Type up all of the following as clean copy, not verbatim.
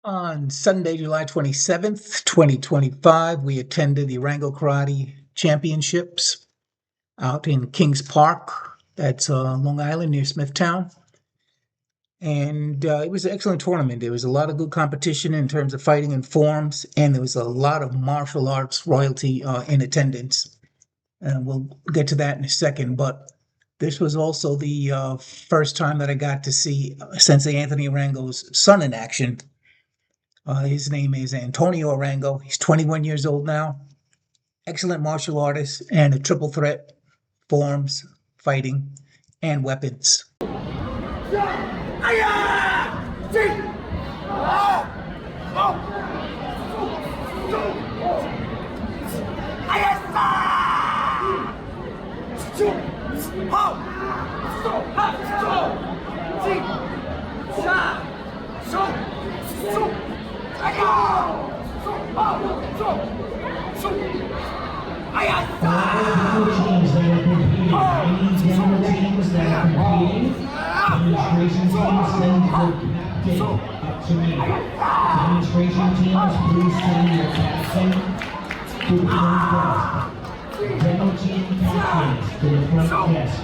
On Sunday, July 27th, 2025, we attended the Arango Karate Championships out in Kings Park. That's Long Island near Smithtown. And it was an excellent tournament. There was a lot of good competition in terms of fighting and forms, and there was a lot of martial arts royalty in attendance. And we'll get to that in a second. But this was also the first time that I got to see Sensei Anthony Arango's son in action. His name is Antonio Arango. He's 21 years old now. Excellent martial artist and a triple threat: forms, fighting, and weapons. Demonstration teams, please send your captain to the front desk. Demo team captains to the front desk.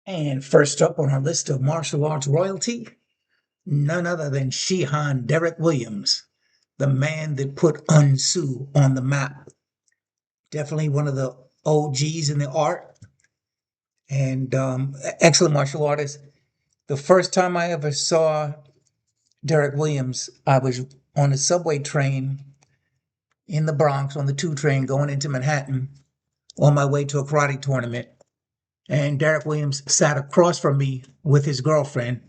And first up on our list of martial arts royalty, none other than Shihan Derek Williams, the man that put Unsu on the map. Definitely one of the OGs in the art, and excellent martial artist. The first time I ever saw Derek Williams, I was on a subway train in the Bronx on the 2 train going into Manhattan on my way to a karate tournament. And Derek Williams sat across from me with his girlfriend.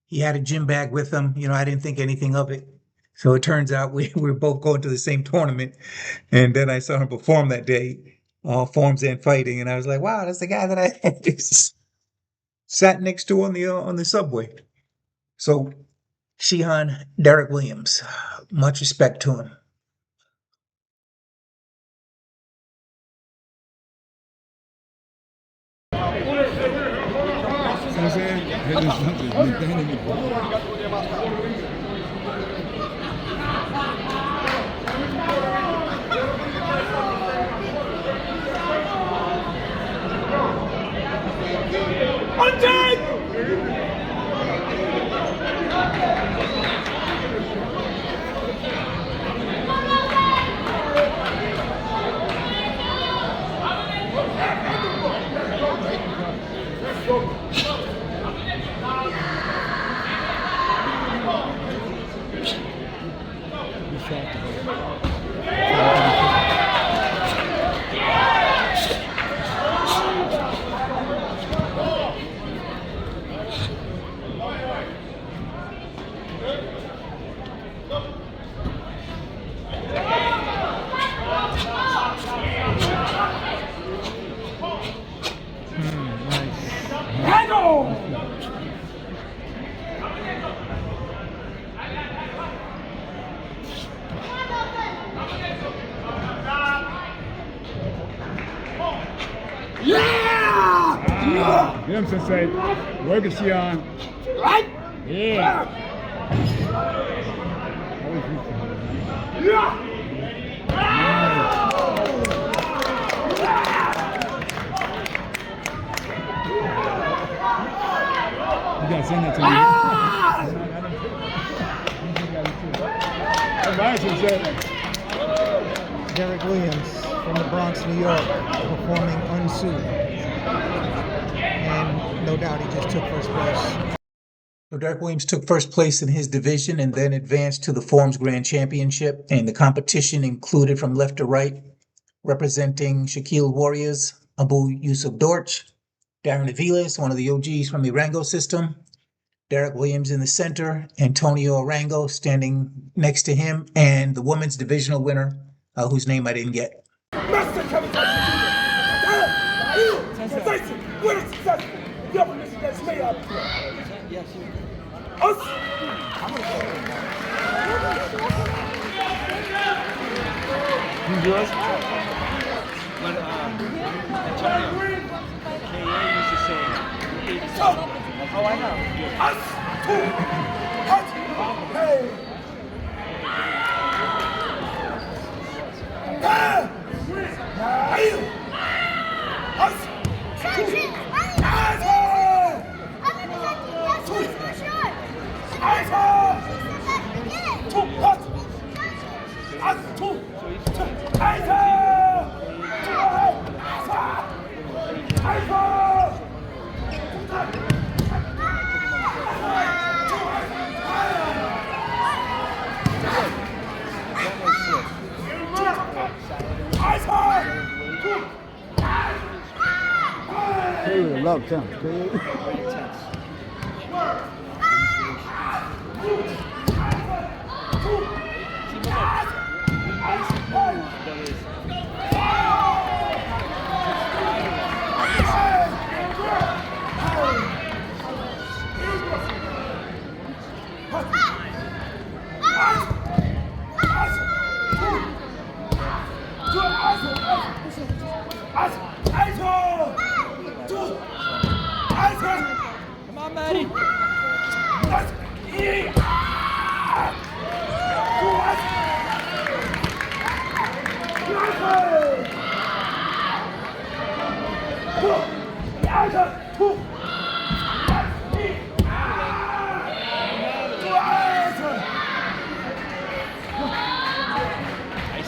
He had a gym bag with him. I didn't think anything of it. So it turns out we were both going to the same tournament. And then I saw him perform that day, forms and fighting. And I was like, wow, that's the guy that I just sat next to on the subway. So Shihan Derek Williams, much respect to him. Get him, Sensei. Work it, Shion. Right? Yeah. You gotta send that to me. Derek Williams from the Bronx, New York, performing Unsu. And no doubt he just took first place. So Derek Williams took first place in his division and then advanced to the Forms Grand Championship. And the competition included from left to right, representing Shaquille Warriors, Abu Yusuf Dorch, Darren Aviles, one of the OGs from the Arango system, Derek Williams in the center, Antonio Arango standing next to him, and the women's divisional winner, whose name I didn't get. organization with a successful definition that's made up of us. You good? But Antonio, KA used to say, oh, I know. Us two. Us. Hey. Hey. Us. Hey, love him. Come on, Maddie. Nice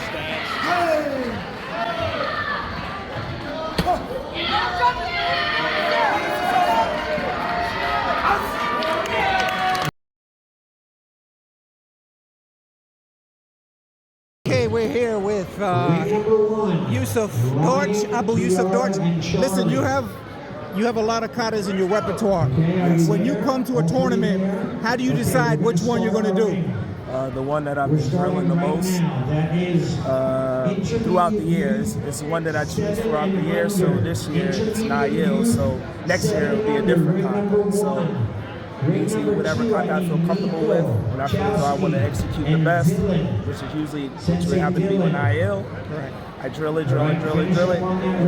stance. Okay, we're here with Yusuf Dorch, Abu Yusuf Dorch. Listen, you have a lot of katas in your repertoire. When you come to a tournament, how do you decide which one you're going to do? The one that I've been drilling the most throughout the years. It's the one that I choose throughout the year. So this year it's Nail. So next year it'll be a different kata. So usually whatever kata I feel comfortable with, when I feel as though I want to execute the best, which would happen to be with Nail. I drill it, and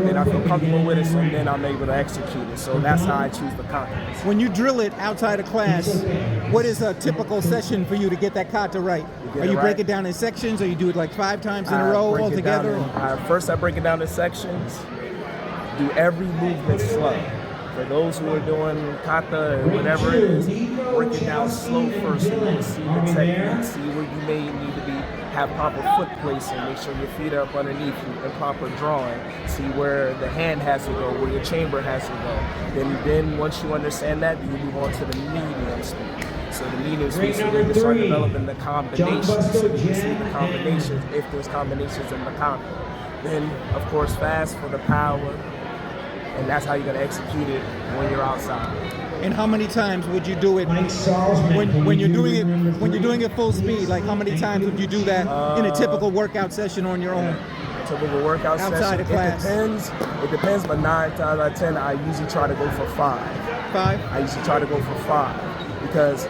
then I feel comfortable with it, so then I'm able to execute it. So that's how I choose the kata. When you drill it outside of class, what is a typical session for you to get that kata right? Are you break it down in sections, or you do it like 5 times in a row all together? First I break it down in sections, do every movement slow. For those who are doing kata or whatever it is, break it down slow first so you can see the technique, see where you may need to have proper foot placing, make sure your feet are up underneath you, and proper drawing, see where the hand has to go, where your chamber has to go. Then once you understand that, you move on to the medium speed. So the medium speed, so you can start developing the combinations, so you can see the combinations, if there's combinations in the kata. Then, of course, fast for the power, and that's how you're going to execute it when you're outside. And how many times would you do it when you're doing it full speed? Like how many times would you do that in a typical workout session on your own? Typical workout outside session. Of class. It depends, but 9 times out of 10, I usually try to go for 5. 5? I usually try to go for 5 because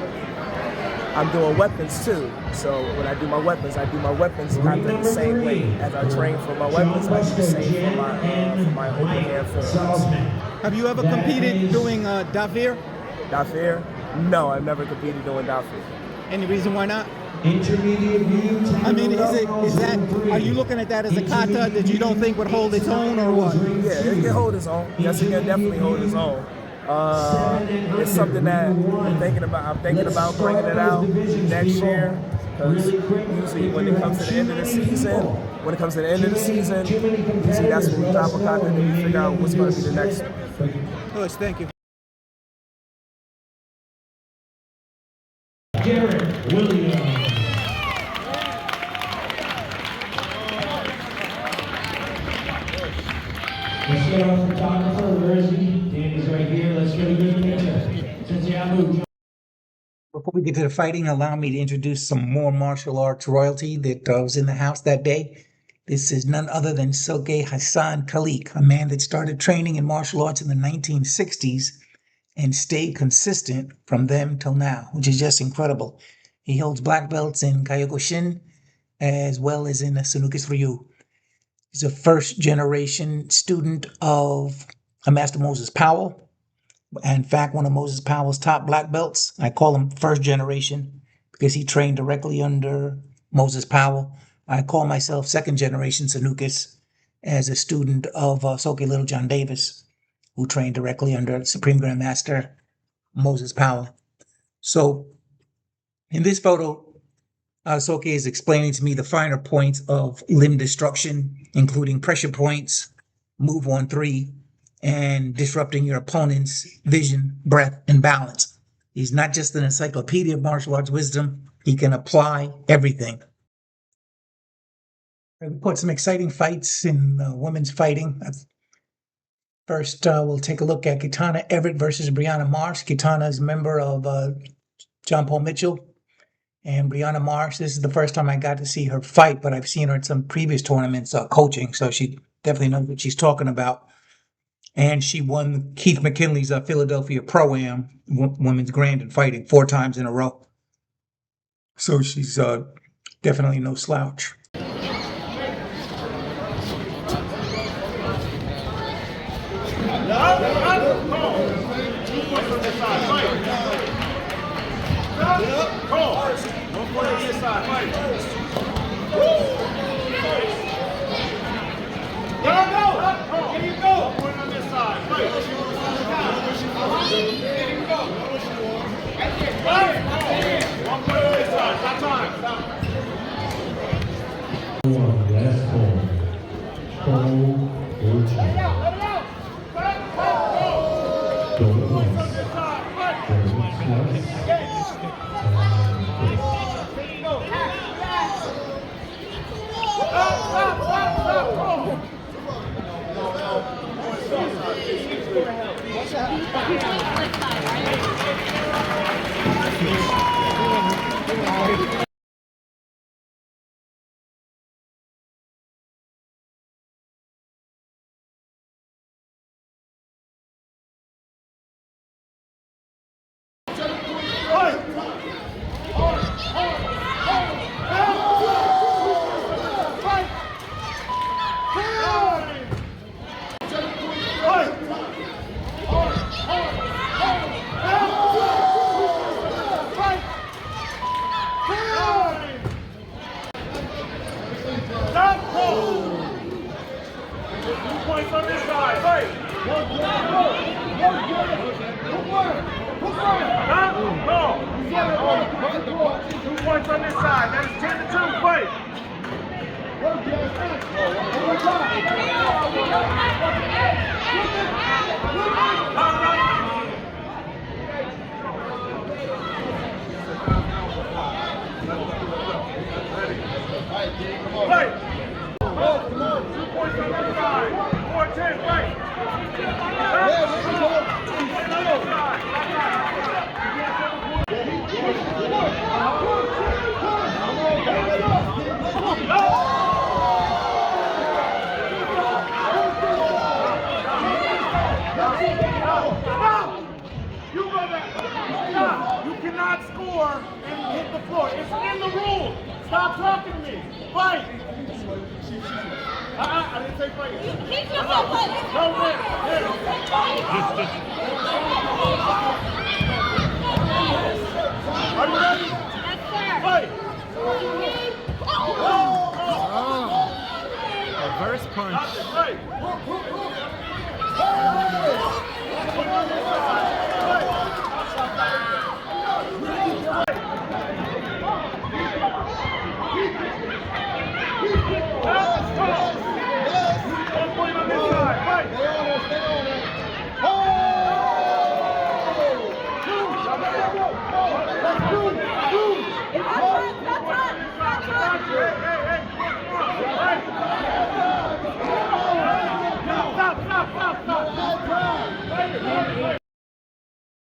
I'm doing weapons too. So when I do my weapons kind of the same way as I train for my weapons. I do the same for my open hand forms. Have you ever competed doing Dafir? Dafir? No, I've never competed doing Dafir. Any reason why not? Intermediate view. I mean, are you looking at that as a kata that you don't think would hold its own, or what? Yeah, it can hold its own. Yes, it can definitely hold its own. It's something that I'm thinking about bringing it out next year, because usually when it comes to the end of the season, usually that's when we drop a kata and then we figure out what's going to be the next one. Coach, thank you. Garrett Williams. Let's get our photographer. Where is he? Danny's right here. Let's get a good picture. Since Yamu. Before we get to the fighting, allow me to introduce some more martial arts royalty that was in the house that day. This is none other than Soke Hassan Khalik, a man that started training in martial arts in the 1960s and stayed consistent from them till now, which is just incredible. He holds black belts in Kyokushin as well as in the Sanukis Ryu. He's a first generation student of Master Moses Powell. In fact, one of Moses Powell's top black belts. I call him first generation because he trained directly under Moses Powell. I call myself second generation Sanukis as a student of Soke Little John Davis, who trained directly under Supreme Grandmaster Moses Powell. So in this photo, Soke is explaining to me the finer points of limb destruction, including pressure points, move 1-3, and disrupting your opponent's vision, breath, and balance. He's not just an encyclopedia of martial arts wisdom, he can apply everything. We put some exciting fights in women's fighting. First, we'll take a look at Kitana Everett versus Brianna Marsh. Kitana is a member of John Paul Mitchell. And Brianna Marsh, this is the first time I got to see her fight, but I've seen her at some previous tournaments coaching, so she definitely knows what she's talking about. And she won Keith McKinley's Philadelphia Pro-Am Women's Grand in fighting 4 times in a row. So she's definitely no slouch. You cannot score and hit the floor. It's in the rules. Stop talking to me. Fight. I didn't say fight. Keep yourself up. No, man. Are you ready? Yes, sir. Fight. Reverse punch. Fight.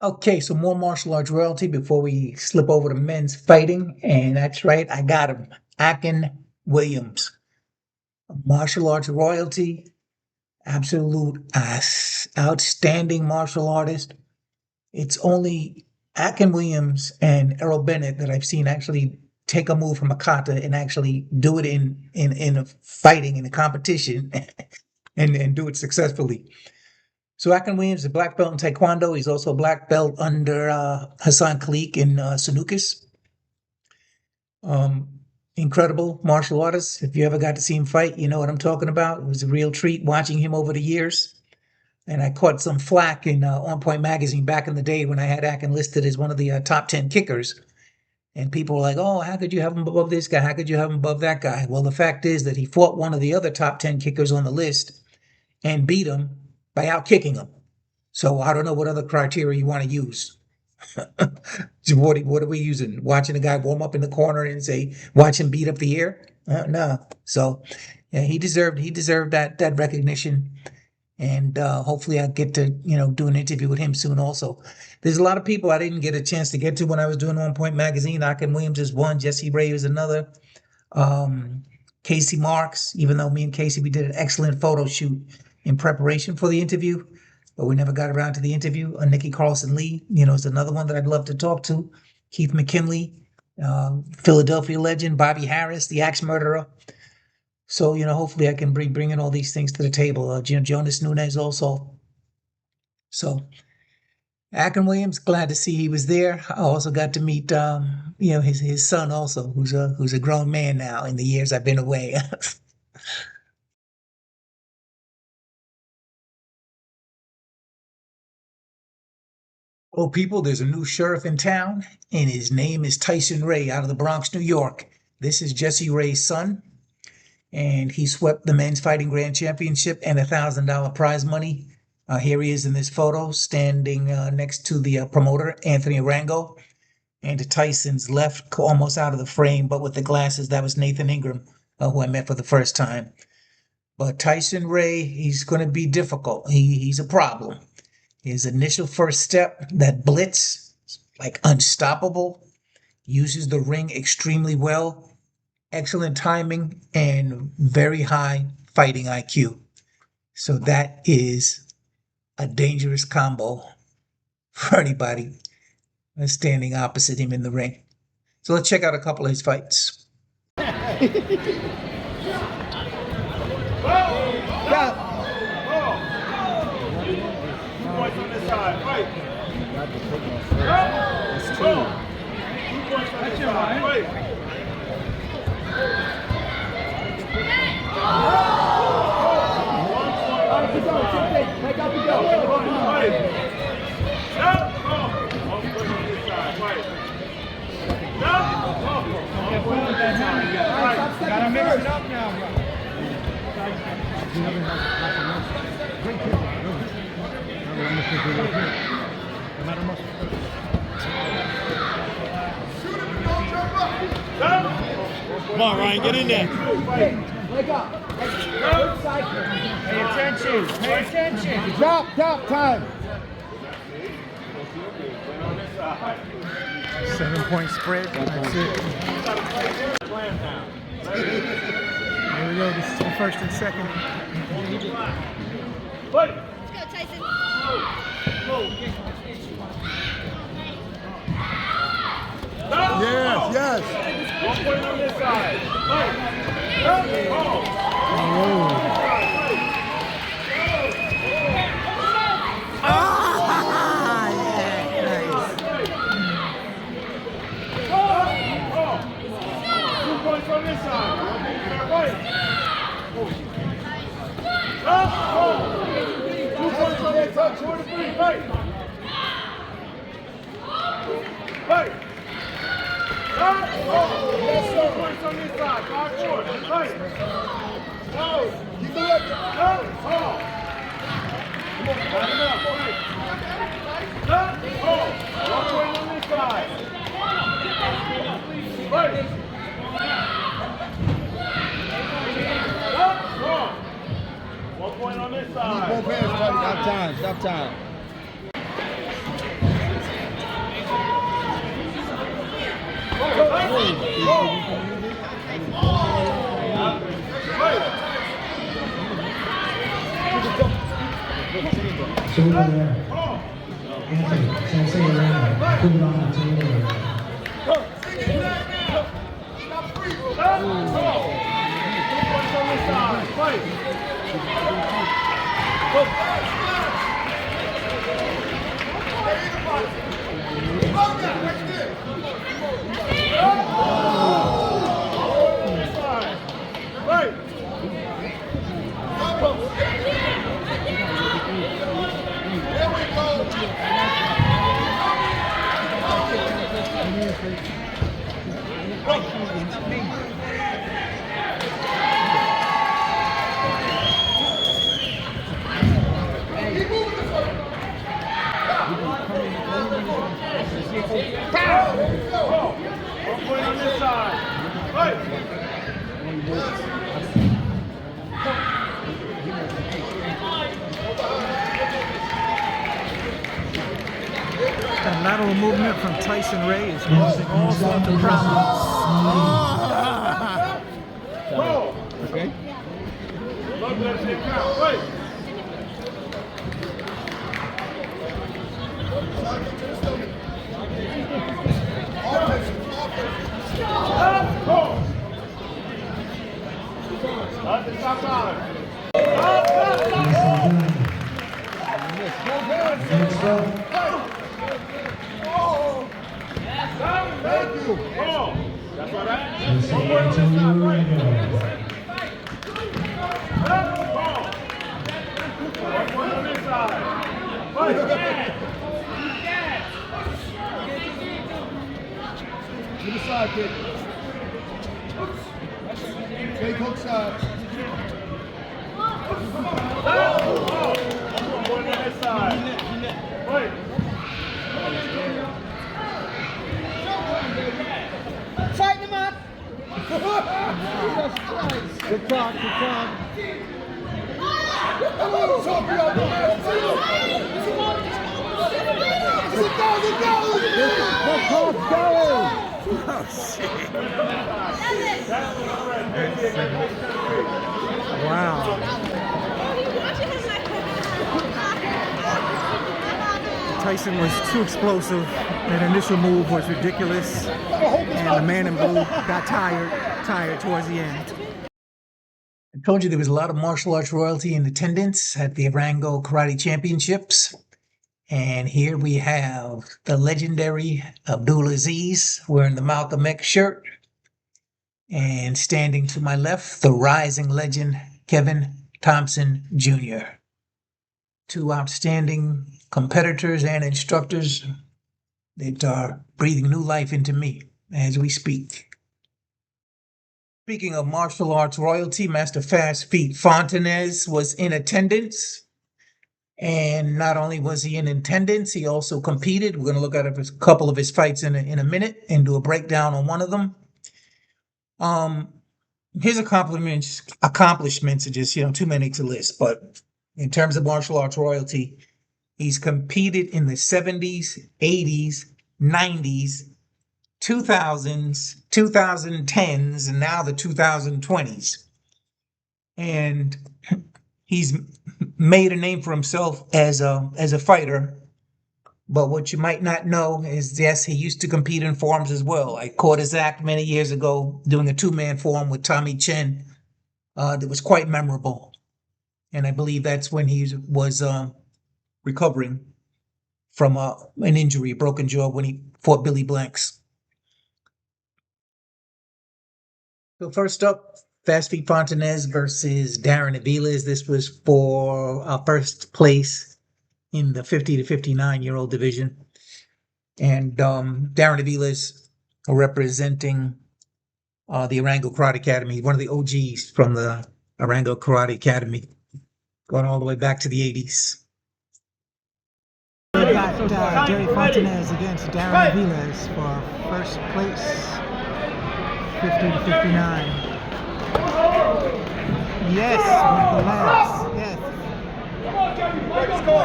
Okay, so more martial arts royalty before we slip over to men's fighting. And that's right, I got him. Akin Williams. martial arts royalty, absolute outstanding martial artist. It's only Akin Williams and Errol Bennett that I've seen actually take a move from a kata and actually do it in a fighting in a competition and do it successfully. So Akin Williams is a black belt in Taekwondo. He's also a black belt under Hassan Khalik in Sanukis. Incredible martial artist. If you ever got to see him fight, you know what I'm talking about. It was a real treat watching him over the years. And I caught some flack in On Point magazine back in the day when I had Akin listed as one of the top 10 kickers. And people were like, oh, how could you have him above this guy? How could you have him above that guy? Well, the fact is that he fought one of the other top 10 kickers on the list and beat him by out kicking him. So I don't know what other criteria you want to use. So what are we using? Watching a guy warm up in the corner and say, watch him beat up the air? No. So yeah, he deserved that recognition. And hopefully I'll get to, do an interview with him soon also. There's a lot of people I didn't get a chance to get to when I was doing On Point magazine. Akin Williams is one, Jesse Ray is another. Casey Marks, even though me and Casey, we did an excellent photo shoot in preparation for the interview, but we never got around to the interview. Nikki Carlson Lee, is another one that I'd love to talk to. Keith McKinley, Philadelphia legend, Bobby Harris, the axe murderer. So, hopefully I can bring in all these things to the table. Jonas Nunez also. So, Akin Williams, glad to see he was there. I also got to meet, his son also, who's a grown man now in the years I've been away. Oh, people, there's a new sheriff in town, and his name is Tyson Ray out of the Bronx, New York. This is Jesse Ray's son, and he swept the men's fighting grand championship and $1,000 prize money. Here he is in this photo, standing next to the promoter, Anthony Arango, and to Tyson's left, almost out of the frame, but with the glasses, that was Nathan Ingram, who I met for the first time. But Tyson Ray, he's going to be difficult. He's a problem. His initial first step, that blitz, like unstoppable, uses the ring extremely well, excellent timing, and very high fighting IQ. So that is a dangerous combo for anybody standing opposite him in the ring. So let's check out a couple of his fights. Points on this side, fight. That's 2. 2 points on this side, fight. Make up the go. Gotta mix it up now, bro. Come on, Ryan, get in there. Wake up. Pay attention. Pay attention. Drop time. 7-point spread. That's it. Here we go. This is the first and second. Let's go, Tyson. Yes. 1 point on this side. Points on this side. Fight. 2 points on this side. 2 to 3. Fight. Fight. 4 points on this side. 5-4. Fight. Keep the leg. Come on. Line him up. Fight. 1 point on this side. Fight. 1 point on this side. Both hands, buddy. Stop time. So over there. Anthony, Sensei Arango, put it on the table. That lateral movement from Tyson Ray is causing all sorts of problems. Okay. Next up. Sensei Antonio Arango. To the side, kid. Take hook side. Fight him up. Good talk, good talk. Good talk, going. Oh, shit. Wow. Tyson was too explosive. That initial move was ridiculous. And the man in blue got tired towards the end. I told you there was a lot of martial arts royalty in attendance at the Arango Karate Championships. And here we have the legendary Abdulaziz wearing the Malcolm X shirt. And standing to my left, the rising legend, Kevin Thompson Jr. Two outstanding competitors and instructors that are breathing new life into me as we speak. Speaking of martial arts royalty, Master Fast Feet Fontanez was in attendance. And not only was he in attendance, he also competed. We're going to look at a couple of his fights in a minute and do a breakdown on one of them. His accomplishments are just, too many to list. But in terms of martial arts royalty, he's competed in the 70s, 80s, 90s, 2000s, 2010s, and now the 2020s. And he's made a name for himself as a fighter. But what you might not know is, yes, he used to compete in forms as well. I caught his act many years ago doing a two-man form with Tommy Chen that was quite memorable. And I believe that's when he was recovering from an injury, a broken jaw, when he fought Billy Blanks. So first up, Fast Feet Fontanez versus Darren Aviles. This was for first place in the 50 to 59-year-old division. And Darren Aviles representing the Arango Karate Academy, one of the OGs from the Arango Karate Academy, going all the way back to the 80s. We got Jerry Fontanez against Darren Aviles for first place, 50 to 59. Yes, one of the last. Yes. Come on, Jerry. Let's go.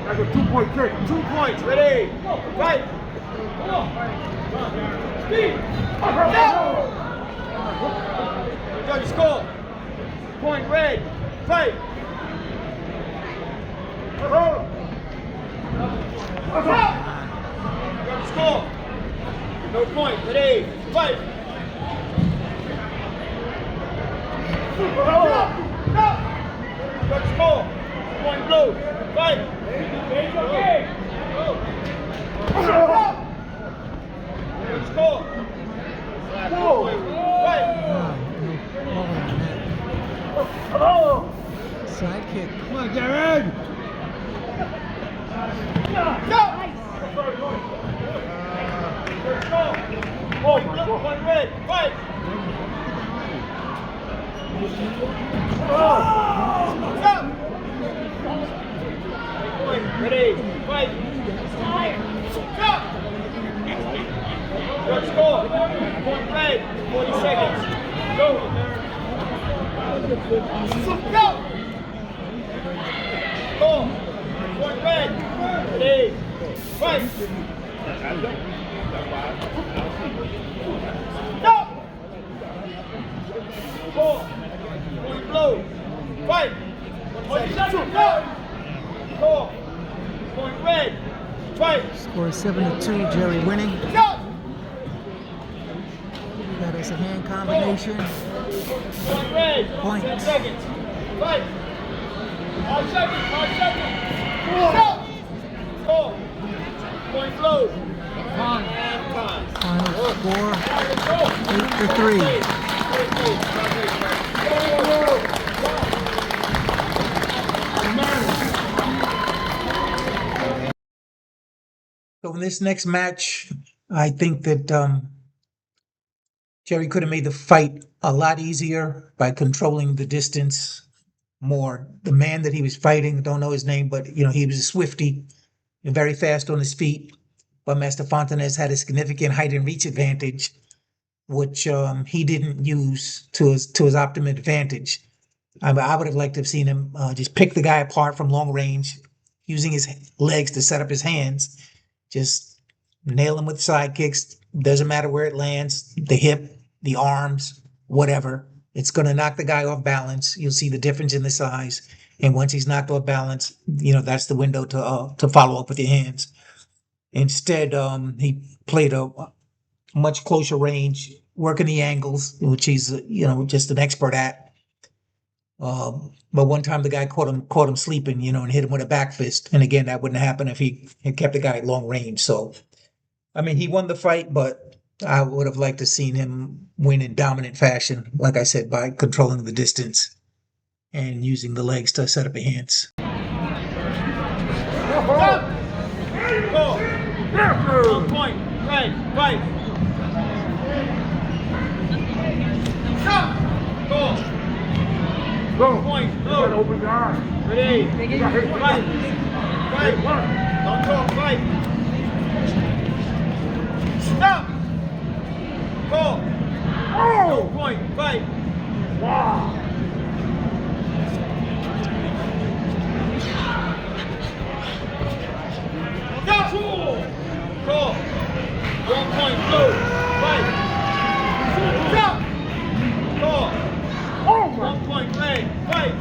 That's a 2-point trick. 2 points. Ready? Fight. Come on. Speed. Judge, score. Point red. Fight. point, ready, fight. Let's go. Point blue, fight. Let's go. Fight. Side kick. Come on, Jared. Let's go. Oh my God. Point red, fight. Ready, fight. Let's go. Point red, 40 seconds. Go. Go. Go. Point red. Ready, fight. Go. Go. Point blue. Fight. 1 second. Go. Go. Point red. Fight. Score 7-2, Jerry winning. Go. That is a hand combination. Point red. Point. 10 seconds. Fight. 5 seconds. 5 seconds. Go. Go. Point blue. Time. Final score 8-3. So in this next match, I think that Jerry could have made the fight a lot easier by controlling the distance more. The man that he was fighting, don't know his name, but he was a swifty and very fast on his feet. But Master Fontanez had a significant height and reach advantage, which he didn't use to his optimum advantage. I would have liked to have seen him just pick the guy apart from long range, using his legs to set up his hands. Just nail him with side kicks. Doesn't matter where it lands, the hip, the arms, whatever. It's going to knock the guy off balance. You'll see the difference in the size. And once he's knocked off balance, that's the window to follow up with your hands. Instead, he played a much closer range, working the angles, which he's just an expert at. But one time the guy caught him sleeping, and hit him with a back fist. And again, that wouldn't happen if he had kept the guy at long range. So, I mean, he won the fight, but I would have liked to seen him win in dominant fashion, like I said, by controlling the distance and using the legs to set up his hands. Go. Point. Right. Fight. Go. Go. Point. You gotta Blue. open your eyes. Ready. Fight. Fight. Don't talk. Fight. Stop. Go. Oh! Point. Fight. Wow! Go. Go. 1 point. Blue. Fight. Stop. Go. Oh my! 1 point. Red. Fight.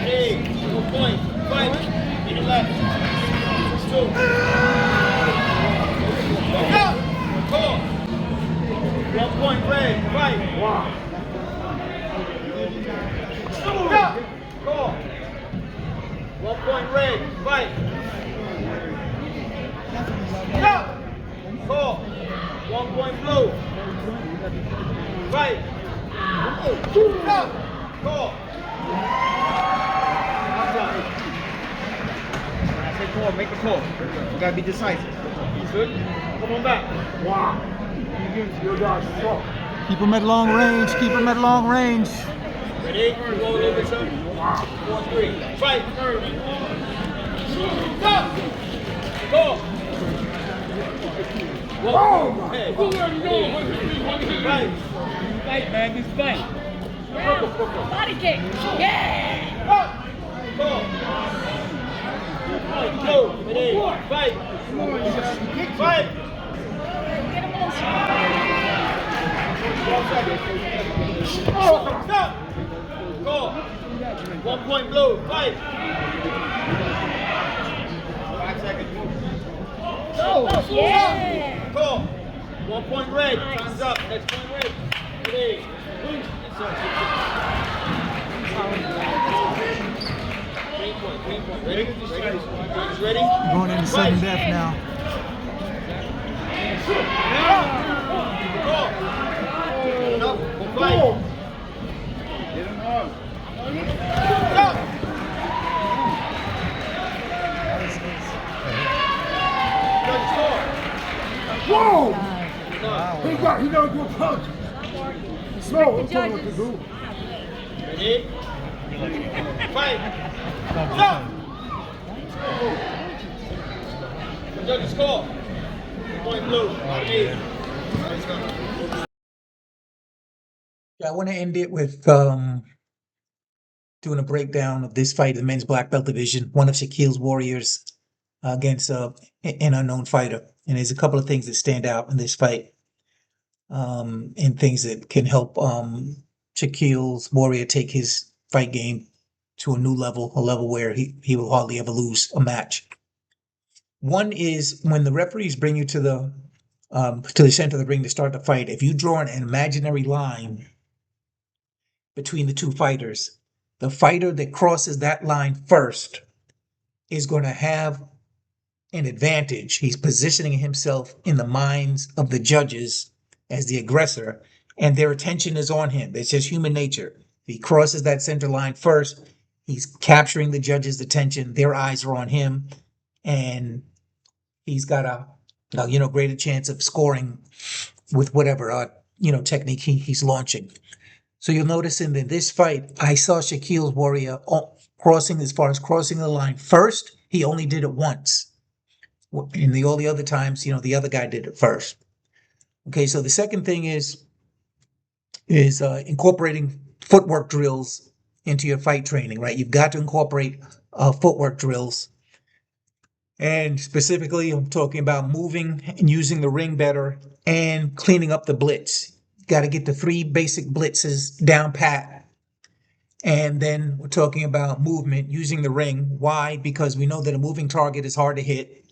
Hey, 2 point. Fight. In the left. 2. Go. Go. 1 point. Red. Fight. Wow! Go. Go. 1 point. Red. Fight. Go. Go. 1 point. Blue. Fight. Go. Go. Call, make a call. You gotta be decisive. You good? Come on back. Wow! You guys suck. Keep him at long range. Keep him at long range. Ready? Go a little bit, sir. 4, 3. Fight. Go. Go. Oh my! Hey. Fight. Fight, man, this fight. Body kick. Yeah. Go. Go. Ready? Fight. Fight. Get him on. 1 second. Stop. Go. 1 point blue. Fight. 5 seconds. Go. Yeah. Go. 1 point red. Time's up. Next point red. Ready. Green point. Ready? Ready? Going into sudden death now. Go. Enough. Fight. Get him up. Go. Whoa! Enough. He got to do a punch. No, I'm telling what to do. Ready? Fight. Go. Judges score. Point blue. Yeah, I want to end it with doing a breakdown of this fight in the men's black belt division, one of Shaquille's warriors against an unknown fighter. And there's a couple of things that stand out in this fight, and things that can help Shaquille's warrior take his fight game to a new level, a level where he will hardly ever lose a match. One is when the referees bring you to the center of the ring to start the fight. If you draw an imaginary line between the two fighters, the fighter that crosses that line first is going to have an advantage. He's positioning himself in the minds of the judges as the aggressor, and their attention is on him. It's just human nature. If he crosses that center line first, he's capturing the judges' attention. Their eyes are on him, and he's got a greater chance of scoring with whatever technique he's launching. So you'll notice in this fight, I saw Shaquille's warrior crossing the line first. He only did it once. In all the other times, the other guy did it first. Okay, so the second thing is incorporating footwork drills into your fight training, right? You've got to incorporate footwork drills. And specifically, I'm talking about moving and using the ring better and cleaning up the blitz. Got to get the 3 basic blitzes down pat. And then we're talking about movement, using the ring. Why? Because we know that a moving target is hard to hit.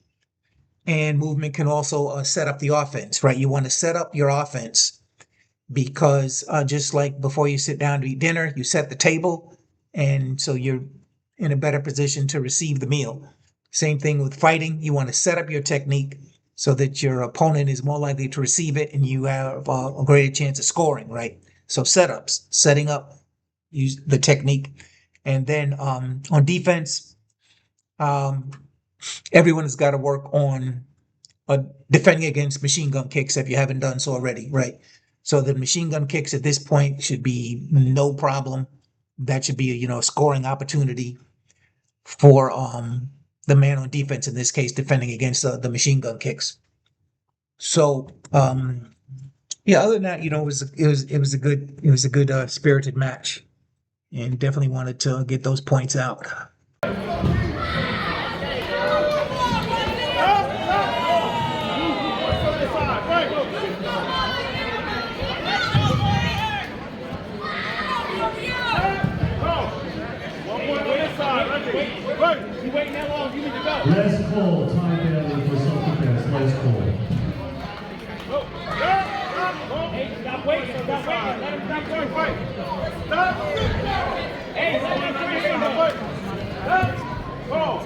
And movement can also set up the offense, right? You want to set up your offense because just like before you sit down to eat dinner, you set the table. And so you're in a better position to receive the meal. Same thing with fighting. You want to set up your technique so that your opponent is more likely to receive it and you have a greater chance of scoring, right? So setups, setting up, use the technique. And then on defense, everyone has got to work on defending against machine gun kicks if you haven't done so already, right? So the machine gun kicks at this point should be no problem. That should be a scoring opportunity for the man on defense, in this case, defending against the machine gun kicks. So other than that, it was a good spirited match, and definitely wanted to get those points out. You waiting that long? You need to go. Last call, time penalty for self-defense. Last call. Hey, stop waiting. Stop waiting. Let him stop working. Stop. Hey, let him finish. Stop.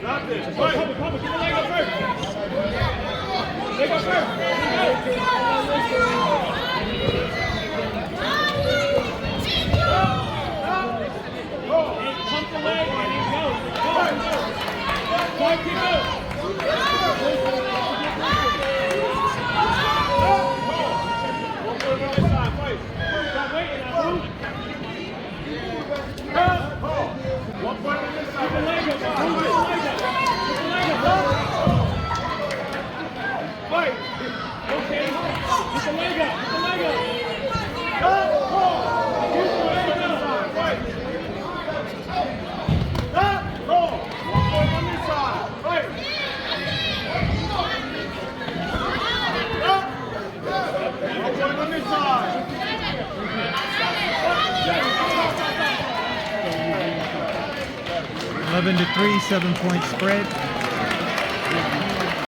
Stop this. Come, get the leg up first. Leg up first. Pump the leg and then go. Go. Keep going. Stop waiting now, move. One point on this side. Keep the leg up. Move it. Keep the leg up. Fight. Okay. Keep the leg up. Keep the leg up. Fight. Stop! Go! 1 point on this side. Fight! Stop! 1 point on this side. 11-3, 7-point spread.